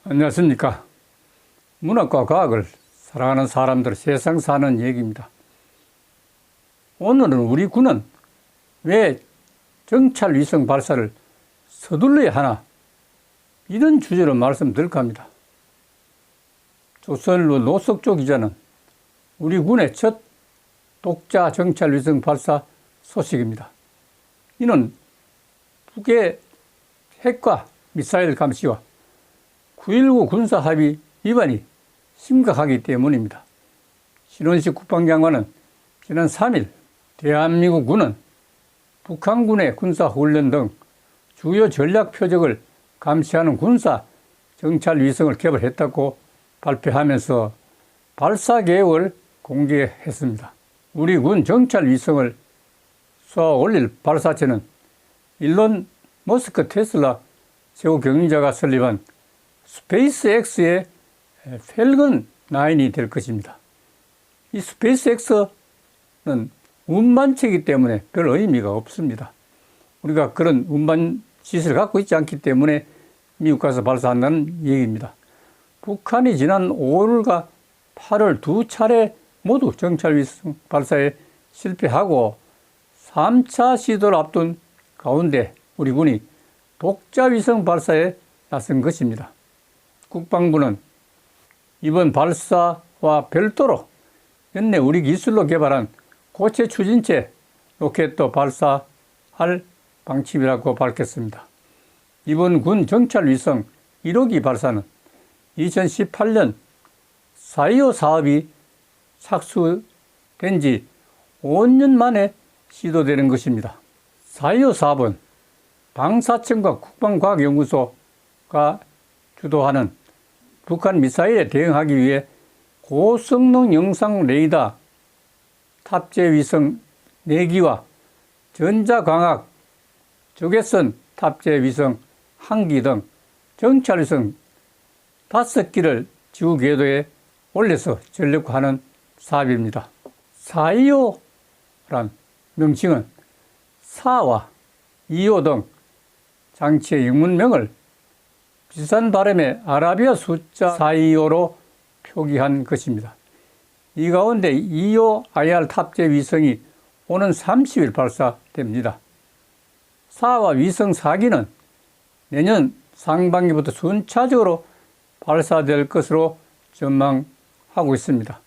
안녕하십니까. 문학과 과학을 사랑하는 사람들 세상 사는 얘기입니다. 오늘은 우리 군은 왜 정찰 위성 발사를 서둘러야 하나, 이런 주제로 말씀드릴까 합니다. 조선일보 노석조 기자는 우리 군의 첫 독자 정찰 위성 발사 소식입니다. 이는 북의 핵과 미사일 감시와 9.19 군사합의 위반이 심각하기 때문입니다. 신원식 국방장관은 지난 3일 대한민국 군은 북한군의 군사훈련 등 주요 전략 표적을 감시하는 군사 정찰 위성을 개발했다고 발표하면서 발사 계획을 공개했습니다. 우리 군 정찰 위성을 쏘아 올릴 발사체는 일론 머스크 테슬라 최고 경영자가 설립한 스페이스X의 펠건 9이 될 것입니다. 이 스페이스X는 운반체이기 때문에 별 의미가 없습니다. 우리가 그런 운반 시설을 갖고 있지 않기 때문에 미국 가서 발사한다는 얘기입니다. 북한이 지난 5월과 8월 두 차례 모두 정찰 위성 발사에 실패하고 3차 시도를 앞둔 가운데 우리 군이 독자 위성 발사에 나선 것입니다. 국방부는 이번 발사와 별도로 연내 우리 기술로 개발한 고체 추진체 로켓도 발사할 방침이라고 밝혔습니다. 이번 군 정찰 위성 1호기 발사는 2018년 4.25 사업이 착수된 지 5년 만에 시도되는 것입니다. 4.25 사업은 방사청과 국방과학연구소가 주도하는 북한 미사일에 대응하기 위해 고성능 영상 레이더 탑재 위성 4기와 전자광학 적외선 탑재 위성 1기 등 정찰 위성 5기를 지구 궤도에 올려서 전력화하는 사업입니다. 4.25란 명칭은 4와 2호 등 장치의 영문명을 비슷한 발음의 아라비아 숫자 425로 표기한 것입니다. 이 가운데 2호 IR 탑재 위성이 오는 30일 발사됩니다. 4와 위성 4기는 내년 상반기부터 순차적으로 발사될 것으로 전망하고 있습니다.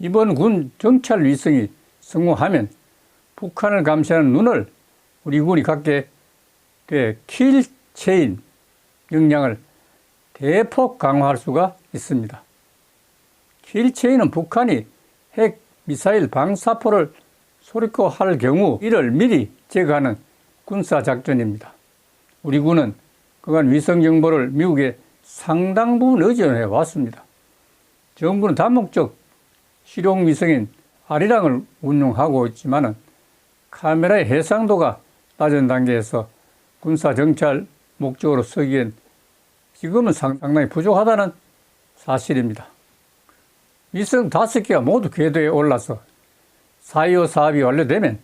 이번 군 정찰 위성이 성공하면 북한을 감시하는 눈을 우리 군이 갖게 돼 킬체인 역량을 대폭 강화할 수가 있습니다. 킬체인은 북한이 핵, 미사일, 방사포를 쏘리코할 경우 이를 미리 제거하는 군사작전입니다. 우리 군은 그간 위성 정보를 미국에 상당 부분 의존해 왔습니다. 정부는 다목적 실용 위성인 아리랑을 운용하고 있지만 카메라의 해상도가 낮은 단계에서 군사 정찰 목적으로 쓰기엔 지금은 상당히 부족하다는 사실입니다. 위성 5개가 모두 궤도에 올라서 4.25 사업이 완료되면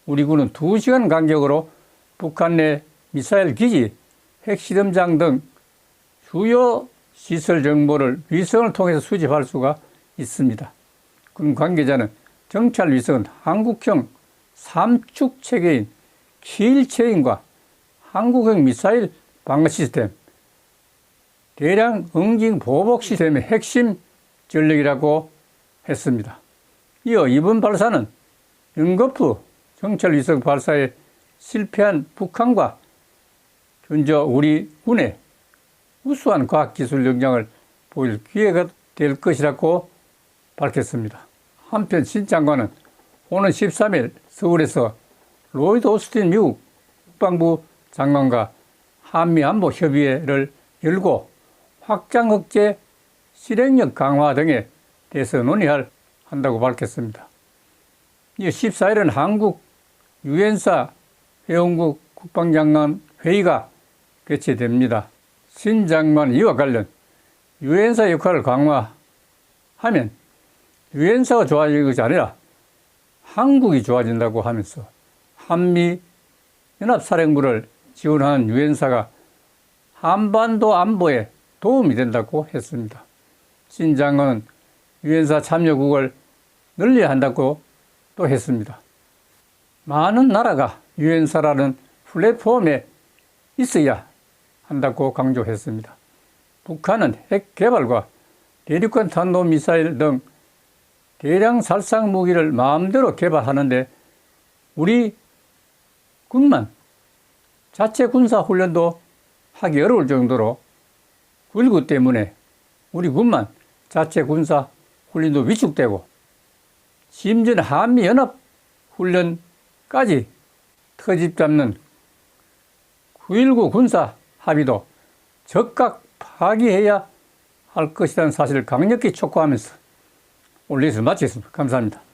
우리 군은 2시간 간격으로 북한 내 미사일 기지, 핵실험장 등 주요 시설 정보를 위성을 통해서 수집할 수가 있습니다. 군 관계자는 정찰 위성은 한국형 3축 체계인 킬체인과 한국형 미사일 방어 시스템, 대량 응징 보복 시스템의 핵심 전력이라고 했습니다. 이어 이번 발사는 연거푸 정찰 위성 발사에 실패한 북한과 현재 우리 군의 우수한 과학기술 역량을 보일 기회가 될 것이라고 밝혔습니다. 한편 신 장관은 오는 13일 서울에서 로이드 오스틴 미국 국방부 장관과 한미안보협의회를 열고 확장 억제, 실행력 강화 등에 대해서 논의할 한다고 밝혔습니다. 14일은 한국 유엔사 회원국 국방장관 회의가 개최됩니다. 신 장관 이와 관련 유엔사 역할을 강화하면 유엔사가 좋아지는 것이 아니라 한국이 좋아진다고 하면서 한미 연합사령부를 지원하는 유엔사가 한반도 안보에 도움이 된다고 했습니다. 신 장관은 유엔사 참여국을 늘려야 한다고 또 했습니다. 많은 나라가 유엔사라는 플랫폼에 있어야 한다고 강조했습니다. 북한은 핵 개발과 대륙간 탄도미사일 등 대량 살상 무기를 마음대로 개발하는데 우리 군만 자체 군사 훈련도 하기 어려울 정도로 9.19 때문에 우리 군만 자체 군사 훈련도 위축되고 심지어는 한미연합 훈련까지 터집 잡는 9.19 군사 합의도 즉각 파기해야 할 것이라는 사실을 강력히 촉구하면서 오늘 뉴스를 마치겠습니다. 감사합니다.